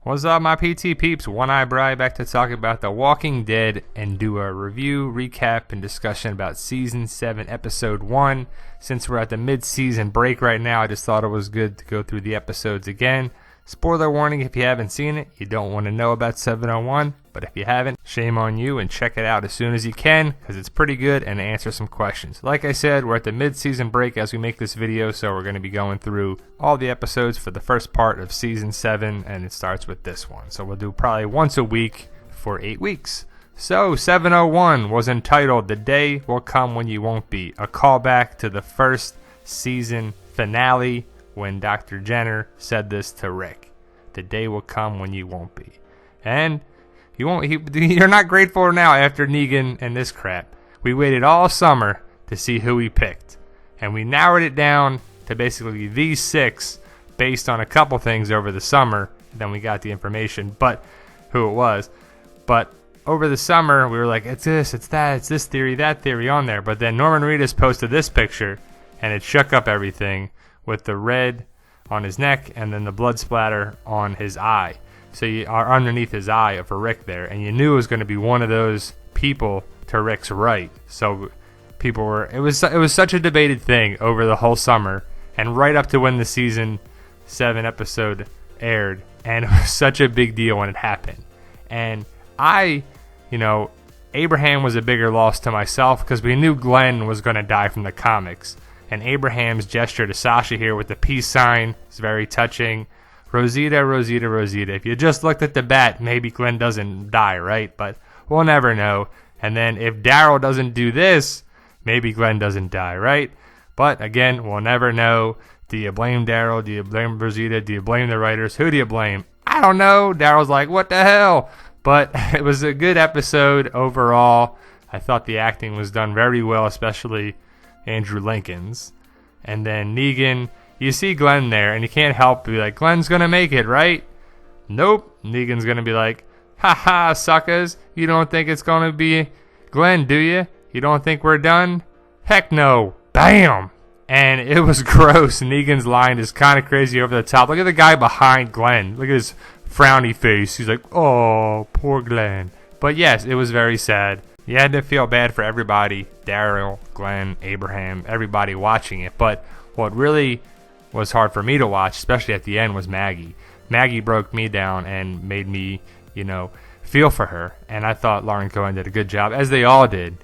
What's up, my PT peeps? One Eye Bri back to talk about The Walking Dead and do a review, recap, and discussion about Season 7, Episode 1. Since we're at the mid-season break right now, I just thought it was good to go through the episodes again. Spoiler warning if you haven't seen it, you don't want to know about 701, but if you haven't, shame on you and check it out as soon as you can because it's pretty good and answer some questions. Like I said, we're at the mid-season break as we make this video, so we're going to be going through all the episodes for the first part of Season 7, and it starts with this one. So we'll do probably once a week for 8 weeks. So 701 was entitled The Day Will Come When You Won't Be, a callback to the first season finale when Dr. Jenner said this to Rick. The day will come when you won't be. And you're not grateful now after Negan and this crap. We waited all summer to see who he picked. And we narrowed it down to basically these 6 based on a couple things over the summer. Then we got the information, but who it was. But over the summer, we were like, it's this, it's that, it's this theory, that theory on there. But then Norman Reedus posted this picture, and it shook up everything with the red on his neck and then the blood splatter on his eye. So you are underneath his eye for Rick there, and you knew it was going to be one of those people to Rick's right. So people were, it was such a debated thing over the whole summer and right up to when the season 7 episode aired, and it was such a big deal when it happened. And Abraham was a bigger loss to myself because we knew Glenn was going to die from the comics. And Abraham's gesture to Sasha here with the peace sign is very touching. Rosita, Rosita, Rosita. If you just looked at the bat, maybe Glenn doesn't die, right? But we'll never know. And then if Daryl doesn't do this, maybe Glenn doesn't die, right? But again, we'll never know. Do you blame Daryl? Do you blame Rosita? Do you blame the writers? Who do you blame? I don't know. Daryl's like, what the hell? But it was a good episode overall. I thought the acting was done very well, especially Andrew Lincoln's. And then Negan, you see Glenn there and you can't help but be like, Glenn's gonna make it, right? Nope. Negan's gonna be like, haha, suckers, you don't think it's gonna be Glenn, do you? You don't think we're done? Heck no. Bam. And it was gross. Negan's line is kind of crazy over the top. Look at the guy behind Glenn. Look at his frowny face. He's like, oh, poor Glenn. But yes, it was very sad. You had to feel bad for everybody, Daryl, Glenn, Abraham, everybody watching it. But what really was hard for me to watch, especially at the end, was Maggie. Maggie broke me down and made me, feel for her. And I thought Lauren Cohen did a good job, as they all did,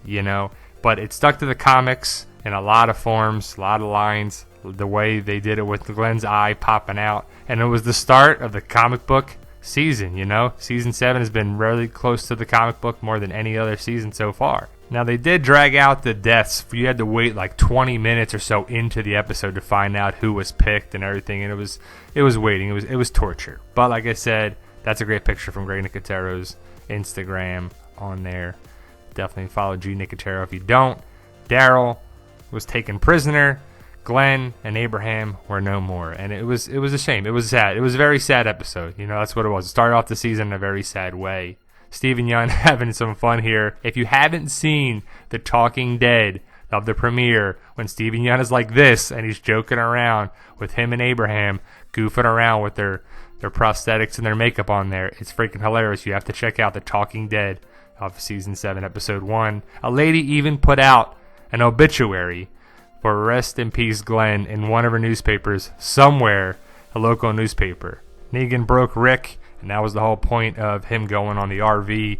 But it stuck to the comics in a lot of forms, a lot of lines, the way they did it with Glenn's eye popping out. And it was the start of the comic book season, Season 7 has been really close to the comic book more than any other season so far. Now, they did drag out the deaths. You had to wait like 20 minutes or so into the episode to find out who was picked and everything, and it was waiting. It was torture. But like I said, that's a great picture from Greg Nicotero's Instagram on there. Definitely follow G Nicotero if you don't. Daryl was taken prisoner. Glenn and Abraham were no more, and it was a shame. It was sad. It was a very sad episode. That's what it was. It started off the season in a very sad way. Steven Yeun having some fun here. If you haven't seen The Talking Dead of the premiere, when Steven Yeun is like this and he's joking around with him and Abraham, goofing around with their prosthetics and their makeup on there, it's freaking hilarious. You have to check out The Talking Dead of Season 7, Episode 1. A lady even put out an obituary for Rest in Peace Glenn in one of her newspapers somewhere, a local newspaper. Negan broke Rick, and that was the whole point of him going on the RV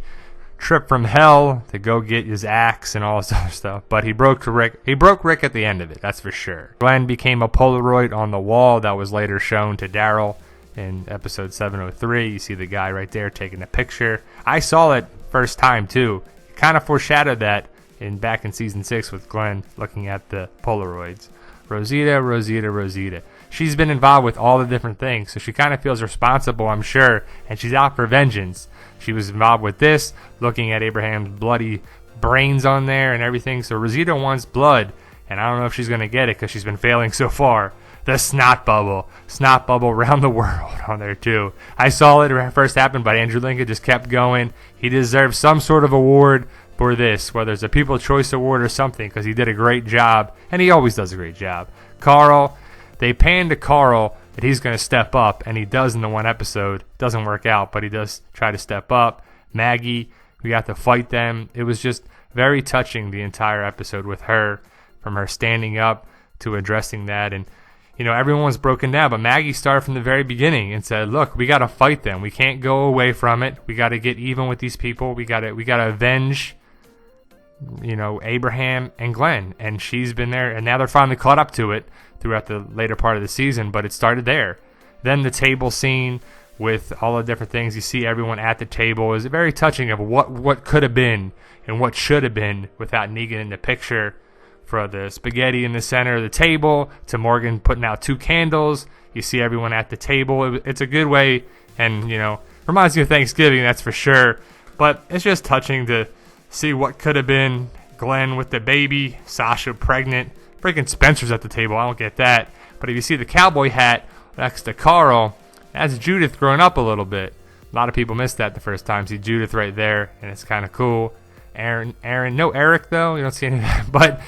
trip from hell to go get his axe and all this other stuff. But he broke Rick. He broke Rick at the end of it, that's for sure. Glenn became a Polaroid on the wall that was later shown to Daryl in episode 703. You see the guy right there taking a picture. I saw it first time too. It kind of foreshadowed that back in season 6 with Glenn looking at the Polaroids. Rosita, Rosita, Rosita. She's been involved with all the different things, so she kind of feels responsible, I'm sure, and she's out for vengeance. She was involved with this, looking at Abraham's bloody brains on there and everything, so Rosita wants blood, and I don't know if she's going to get it because she's been failing so far. The snot bubble around the world on there too. I saw it first happen, but Andrew Lincoln just kept going. He deserves some sort of award for this, whether it's a People's Choice Award or something, because he did a great job, and he always does a great job. Carl, they panned to Carl that he's going to step up, and he does in the one episode. Doesn't work out, but he does try to step up. Maggie, we got to fight them. It was just very touching, the entire episode with her, from her standing up to addressing that. And everyone was broken down, but Maggie started from the very beginning and said, look, we got to fight them. We can't go away from it. We got to get even with these people. We got to avenge, Abraham and Glenn. And she's been there, and now they're finally caught up to it throughout the later part of the season, but it started there. Then the table scene with all the different things. You see everyone at the table is very touching of what could have been and what should have been without Negan in the picture. For the spaghetti in the center of the table to Morgan putting out 2 candles. You see everyone at the table. It's a good way, and reminds me of Thanksgiving, that's for sure. But it's just touching to see what could have been. Glenn with the baby, Sasha pregnant, freaking Spencer's at the table. I don't get that. But if you see the cowboy hat next to Carl, that's Judith growing up a little bit. A lot of people missed that the first time. See Judith right there, and it's kind of cool. Aaron, no Eric though. You don't see any of that. But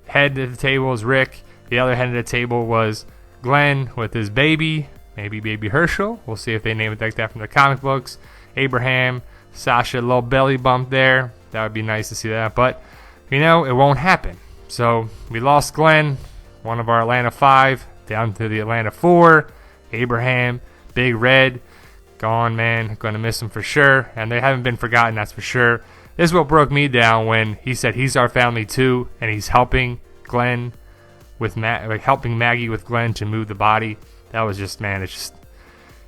head of the table is Rick. The other head of the table was Glenn with his baby, maybe baby Herschel. We'll see if they name it like that from the comic books. Abraham, Sasha, little belly bump there. That would be nice to see that, but it won't happen. So we lost Glenn, one of our Atlanta 5, down to the Atlanta 4. Abraham, Big Red, gone, man. Going to miss him for sure, and they haven't been forgotten, that's for sure. This is what broke me down when he said he's our family too, and he's helping Glenn with helping Maggie with Glenn to move the body. That was just, man, it just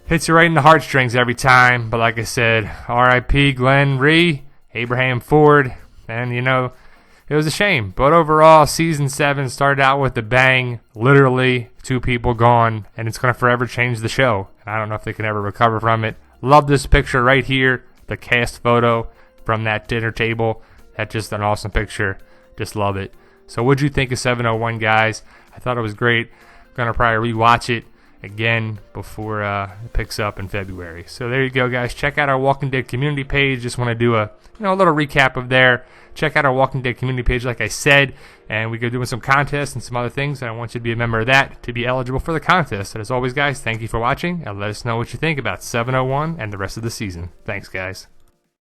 hits you right in the heartstrings every time. But like I said, R.I.P. Glenn Rhee, Abraham Ford, and it was a shame. But overall, season 7 started out with a bang. Literally 2 people gone, and it's going to forever change the show. And I don't know if they can ever recover from it. Love this picture right here, the cast photo from that dinner table. That's just an awesome picture. Just love it. So what'd you think of 701, guys? I thought it was great. I'm going to probably rewatch it again before it picks up in February. So there you go, guys. Check out our Walking Dead community page. Just want to do a little recap of there. Check out our Walking Dead community page, like I said, and we go doing some contests and some other things, and I want you to be a member of that to be eligible for the contest. And as always, guys, thank you for watching, and let us know what you think about 701 and the rest of the season. Thanks, guys.